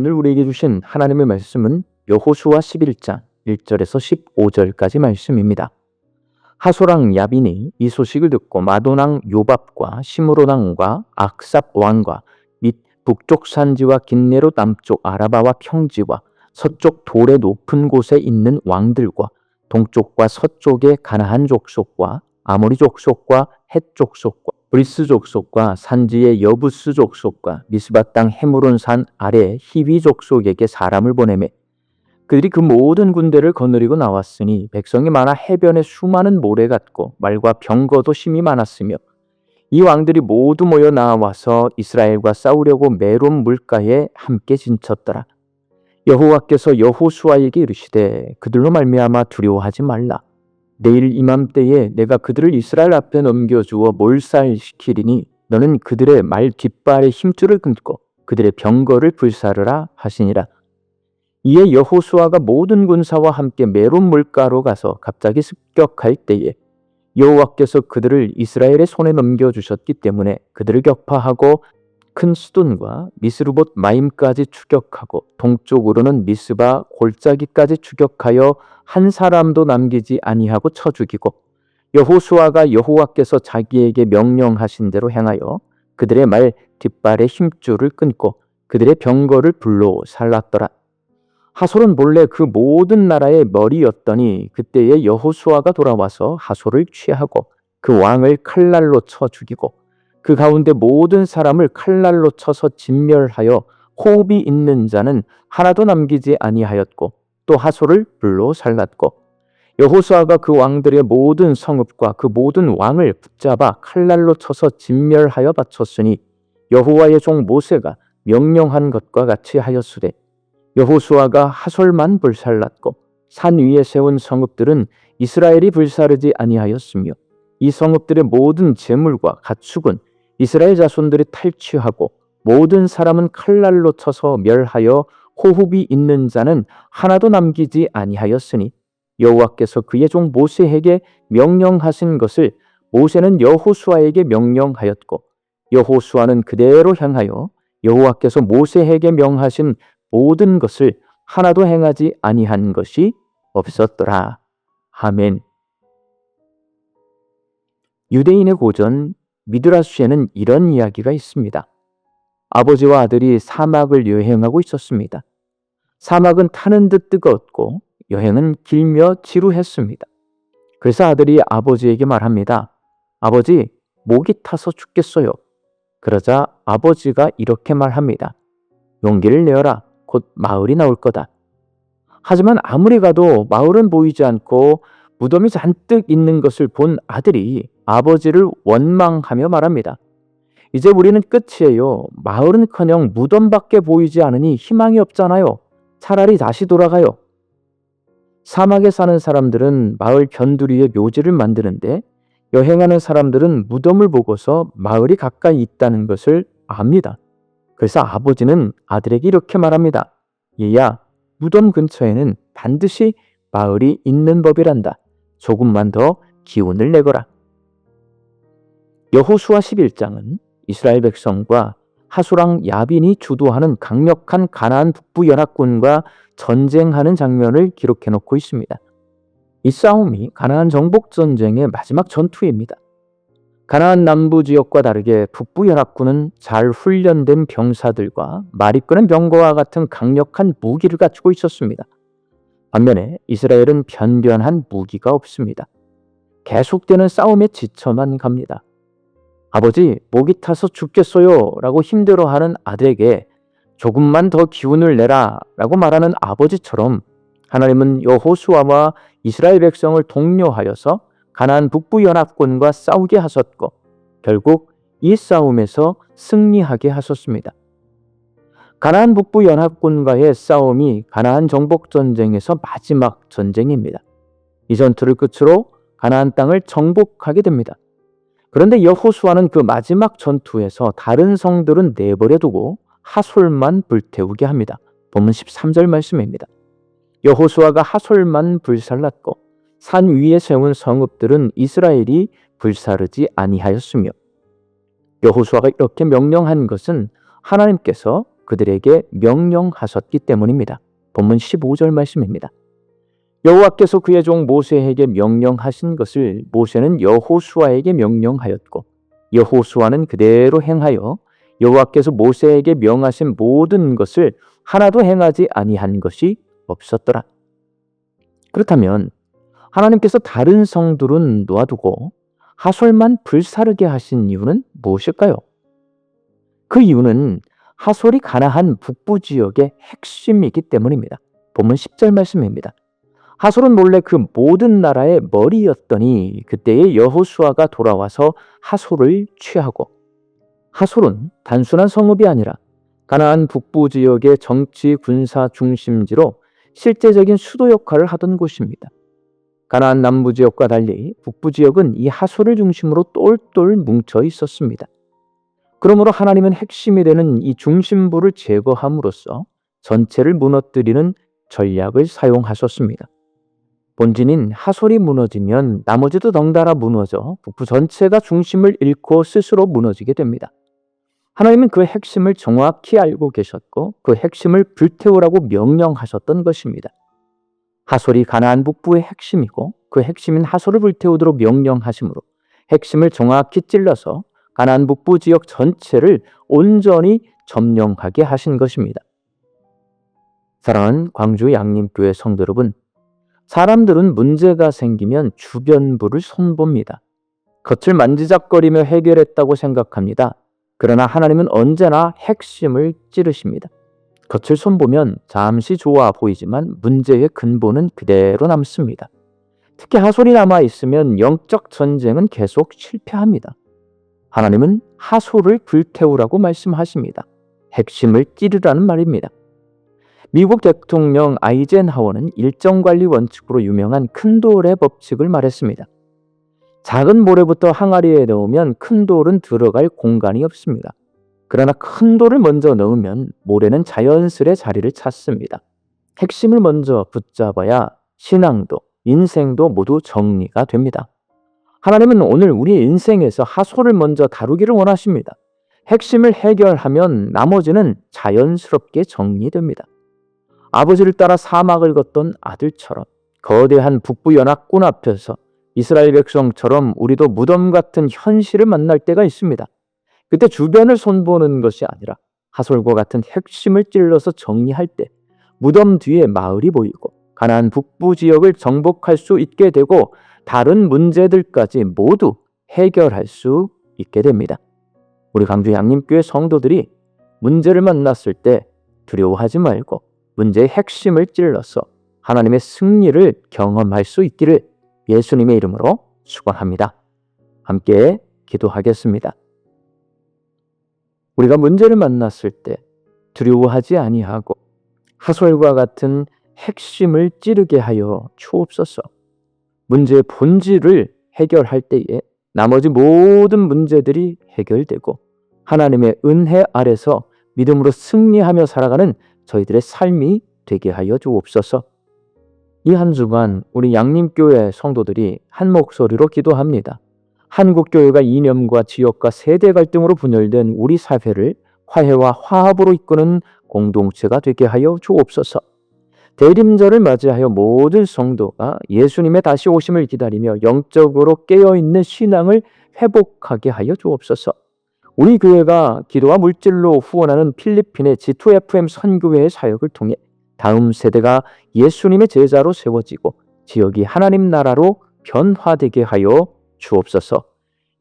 오늘 우리에게 주신 하나님의 말씀은 여호수아 11장 1절에서 15절까지 말씀입니다. 하소랑 야빈이 이 소식을 듣고 마돈왕 요밥과 시므론 왕과 악삽 왕과 및 북쪽 산지와 긴네롯 남쪽 아라바와 평지와 서쪽 돌의 높은 곳에 있는 왕들과 동쪽과 서쪽의 가나안 족속과 아모리 족속과 헷 족속과 브리스 족속과 산지의 여부스 족속과 미스바 땅 헤므론 산 아래 히위 족속에게 사람을 보내매 그들이 그 모든 군대를 거느리고 나왔으니 백성이 많아 해변에 수많은 모래 같고 말과 병거도 심히 많았으며 이 왕들이 모두 모여 나와서 이스라엘과 싸우려고 메론 물가에 함께 진쳤더라. 여호와께서 여호수아에게 이르시되 그들로 말미암아 두려워하지 말라. 내일 이맘때에 내가 그들을 이스라엘 앞에 넘겨주어 몰살시키리니 너는 그들의 말 뒷발의 힘줄을 끊고 그들의 병거를 불사르라 하시니라. 이에 여호수아가 모든 군사와 함께 메론 물가로 가서 갑자기 습격할 때에 여호와께서 그들을 이스라엘의 손에 넘겨주셨기 때문에 그들을 격파하고 큰 수돈과 미스르봇 마임까지 추격하고 동쪽으로는 미스바 골짜기까지 추격하여 한 사람도 남기지 아니하고 쳐 죽이고 여호수아가 여호와께서 자기에게 명령하신 대로 행하여 그들의 말 뒷발의 힘줄을 끊고 그들의 병거를 불로 살랐더라. 하솔은 본래 그 모든 나라의 머리였더니 그때에 여호수아가 돌아와서 하솔을 취하고 그 왕을 칼날로 쳐 죽이고 그 가운데 모든 사람을 칼날로 쳐서 진멸하여 호흡이 있는 자는 하나도 남기지 아니하였고 또 하솔을 불로 살랐고 여호수아가 그 왕들의 모든 성읍과 그 모든 왕을 붙잡아 칼날로 쳐서 진멸하여 바쳤으니 여호와의 종 모세가 명령한 것과 같이 하였으되 여호수아가 하솔만 불살랐고 산 위에 세운 성읍들은 이스라엘이 불사르지 아니하였으며 이 성읍들의 모든 재물과 가축은 이스라엘 자손들이 탈취하고 모든 사람은 칼날로 쳐서 멸하여 호흡이 있는 자는 하나도 남기지 아니하였으니 여호와께서 그의 종 모세에게 명령하신 것을 모세는 여호수아에게 명령하였고 여호수아는 그대로 향하여 여호와께서 모세에게 명하신 모든 것을 하나도 행하지 아니한 것이 없었더라. 아멘. 유대인의 고전 미드라시에는 이런 이야기가 있습니다. 아버지와 아들이 사막을 여행하고 있었습니다. 사막은 타는 듯 뜨거웠고 여행은 길며 지루했습니다. 그래서 아들이 아버지에게 말합니다. 아버지, 목이 타서 죽겠어요. 그러자 아버지가 이렇게 말합니다. 용기를 내어라. 곧 마을이 나올 거다. 하지만 아무리 가도 마을은 보이지 않고 무덤이 잔뜩 있는 것을 본 아들이 아버지를 원망하며 말합니다. 이제 우리는 끝이에요. 마을은커녕 무덤밖에 보이지 않으니 희망이 없잖아요. 차라리 다시 돌아가요. 사막에 사는 사람들은 마을 변두리에 묘지를 만드는데 여행하는 사람들은 무덤을 보고서 마을이 가까이 있다는 것을 압니다. 그래서 아버지는 아들에게 이렇게 말합니다. 얘야, 무덤 근처에는 반드시 마을이 있는 법이란다. 조금만 더 기운을 내거라. 여호수아 11장은 이스라엘 백성과 하소랑 야빈이 주도하는 강력한 가나안 북부 연합군과 전쟁하는 장면을 기록해 놓고 있습니다. 이 싸움이 가나안 정복 전쟁의 마지막 전투입니다. 가나안 남부 지역과 다르게 북부 연합군은 잘 훈련된 병사들과 말이 끄는 병거와 같은 강력한 무기를 갖추고 있었습니다. 반면에 이스라엘은 변변한 무기가 없습니다. 계속되는 싸움에 지쳐만 갑니다. 아버지, 목이 타서 죽겠어요 라고 힘들어하는 아들에게 조금만 더 기운을 내라 라고 말하는 아버지처럼 하나님은 여호수아와 이스라엘 백성을 독려하여서 가나안 북부 연합군과 싸우게 하셨고 결국 이 싸움에서 승리하게 하셨습니다. 가나안 북부 연합군과의 싸움이 가나안 정복 전쟁에서 마지막 전쟁입니다. 이 전투를 끝으로 가나안 땅을 정복하게 됩니다. 그런데 여호수아는 그 마지막 전투에서 다른 성들은 내버려 두고 하솔만 불태우게 합니다. 본문 13절 말씀입니다. 여호수아가 하솔만 불살랐고 산 위에 세운 성읍들은 이스라엘이 불사르지 아니하였으며 여호수아가 이렇게 명령한 것은 하나님께서 그들에게 명령하셨기 때문입니다. 본문 15절 말씀입니다. 여호와께서 그의 종 모세에게 명령하신 것을 모세는 여호수아에게 명령하였고 여호수아는 그대로 행하여 여호와께서 모세에게 명하신 모든 것을 하나도 행하지 아니한 것이 없었더라. 그렇다면 하나님께서 다른 성들은 놓아두고 하솔만 불사르게 하신 이유는 무엇일까요? 그 이유는 하솔이 가나안 북부 지역의 핵심이기 때문입니다. 본문 10절 말씀입니다. 하솔은 몰래 그 모든 나라의 머리였더니 그때에 여호수아가 돌아와서 하솔을 취하고, 하솔은 단순한 성읍이 아니라 가나안 북부 지역의 정치 군사 중심지로 실제적인 수도 역할을 하던 곳입니다. 가나안 남부 지역과 달리 북부 지역은 이 하솔을 중심으로 똘똘 뭉쳐 있었습니다. 그러므로 하나님은 핵심이 되는 이 중심부를 제거함으로써 전체를 무너뜨리는 전략을 사용하셨습니다. 본진인 하솔이 무너지면 나머지도 덩달아 무너져 북부 전체가 중심을 잃고 스스로 무너지게 됩니다. 하나님은 그 핵심을 정확히 알고 계셨고 그 핵심을 불태우라고 명령하셨던 것입니다. 하솔이 가나안 북부의 핵심이고 그 핵심인 하솔을 불태우도록 명령하심으로 핵심을 정확히 찔러서 가나안 북부 지역 전체를 온전히 점령하게 하신 것입니다. 사랑하는 광주 양림교회 성도 여러분, 사람들은 문제가 생기면 주변부를 손봅니다. 겉을 만지작거리며 해결했다고 생각합니다. 그러나 하나님은 언제나 핵심을 찌르십니다. 겉을 손보면 잠시 좋아 보이지만 문제의 근본은 그대로 남습니다. 특히 하솔이 남아있으면 영적 전쟁은 계속 실패합니다. 하나님은 하솔을 불태우라고 말씀하십니다. 핵심을 찌르라는 말입니다. 미국 대통령 아이젠하워는 일정관리 원칙으로 유명한 큰 돌의 법칙을 말했습니다. 작은 모래부터 항아리에 넣으면 큰 돌은 들어갈 공간이 없습니다. 그러나 큰 돌을 먼저 넣으면 모래는 자연스레 자리를 찾습니다. 핵심을 먼저 붙잡아야 신앙도 인생도 모두 정리가 됩니다. 하나님은 오늘 우리의 인생에서 하솔을 먼저 다루기를 원하십니다. 핵심을 해결하면 나머지는 자연스럽게 정리됩니다. 아버지를 따라 사막을 걷던 아들처럼 거대한 북부 연합군 앞에서 이스라엘 백성처럼 우리도 무덤 같은 현실을 만날 때가 있습니다. 그때 주변을 손보는 것이 아니라 하솔과 같은 핵심을 찔러서 정리할 때 무덤 뒤에 마을이 보이고 가나안 북부 지역을 정복할 수 있게 되고 다른 문제들까지 모두 해결할 수 있게 됩니다. 우리 강주 양림교회 성도들이 문제를 만났을 때 두려워하지 말고 문제의 핵심을 찔러서 하나님의 승리를 경험할 수 있기를 예수님의 이름으로 축원합니다. 함께 기도하겠습니다. 우리가 문제를 만났을 때 두려워하지 아니하고 하솔과 같은 핵심을 찌르게 하여 주옵소서. 문제의 본질을 해결할 때에 나머지 모든 문제들이 해결되고 하나님의 은혜 아래서 믿음으로 승리하며 살아가는 저희들의 삶이 되게 하여 주옵소서. 이 한 주간 우리 양림교회 성도들이 한 목소리로 기도합니다. 한국교회가 이념과 지역과 세대 갈등으로 분열된 우리 사회를 화해와 화합으로 이끄는 공동체가 되게 하여 주옵소서. 대림절을 맞이하여 모든 성도가 예수님의 다시 오심을 기다리며 영적으로 깨어있는 신앙을 회복하게 하여 주옵소서. 우리 교회가 기도와 물질로 후원하는 필리핀의 G2FM 선교회의 사역을 통해 다음 세대가 예수님의 제자로 세워지고 지역이 하나님 나라로 변화되게 하여 주옵소서.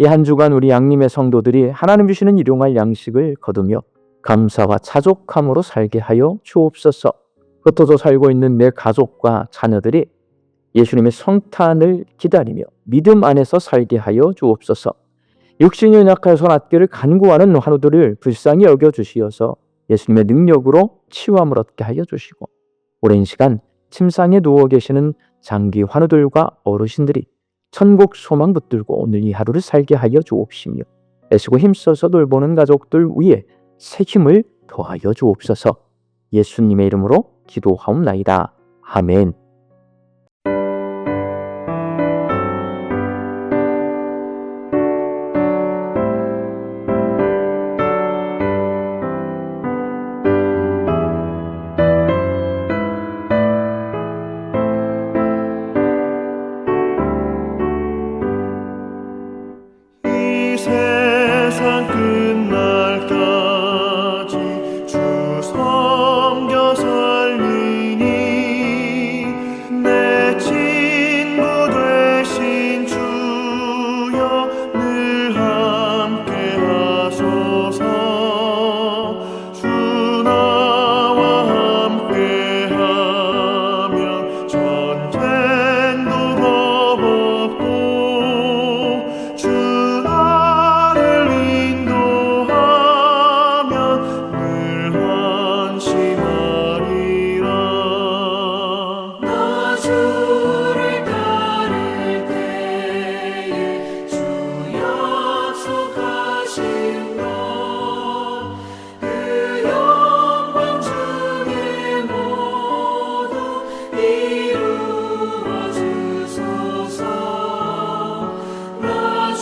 이 한 주간 우리 양림의 성도들이 하나님 주시는 일용할 양식을 거두며 감사와 자족함으로 살게 하여 주옵소서. 흩어져 살고 있는 내 가족과 자녀들이 예수님의 성탄을 기다리며 믿음 안에서 살게 하여 주옵소서. 육신이 연약하여서 낫기를 간구하는 환우들을 불쌍히 여겨주시어서 예수님의 능력으로 치유함을 얻게 하여 주시고 오랜 시간 침상에 누워 계시는 장기 환우들과 어르신들이 천국 소망 붙들고 오늘 이 하루를 살게 하여 주옵시며 애쓰고 힘써서 돌보는 가족들 위에 새 힘을 더하여 주옵소서. 예수님의 이름으로 기도하옵나이다. 아멘.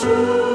주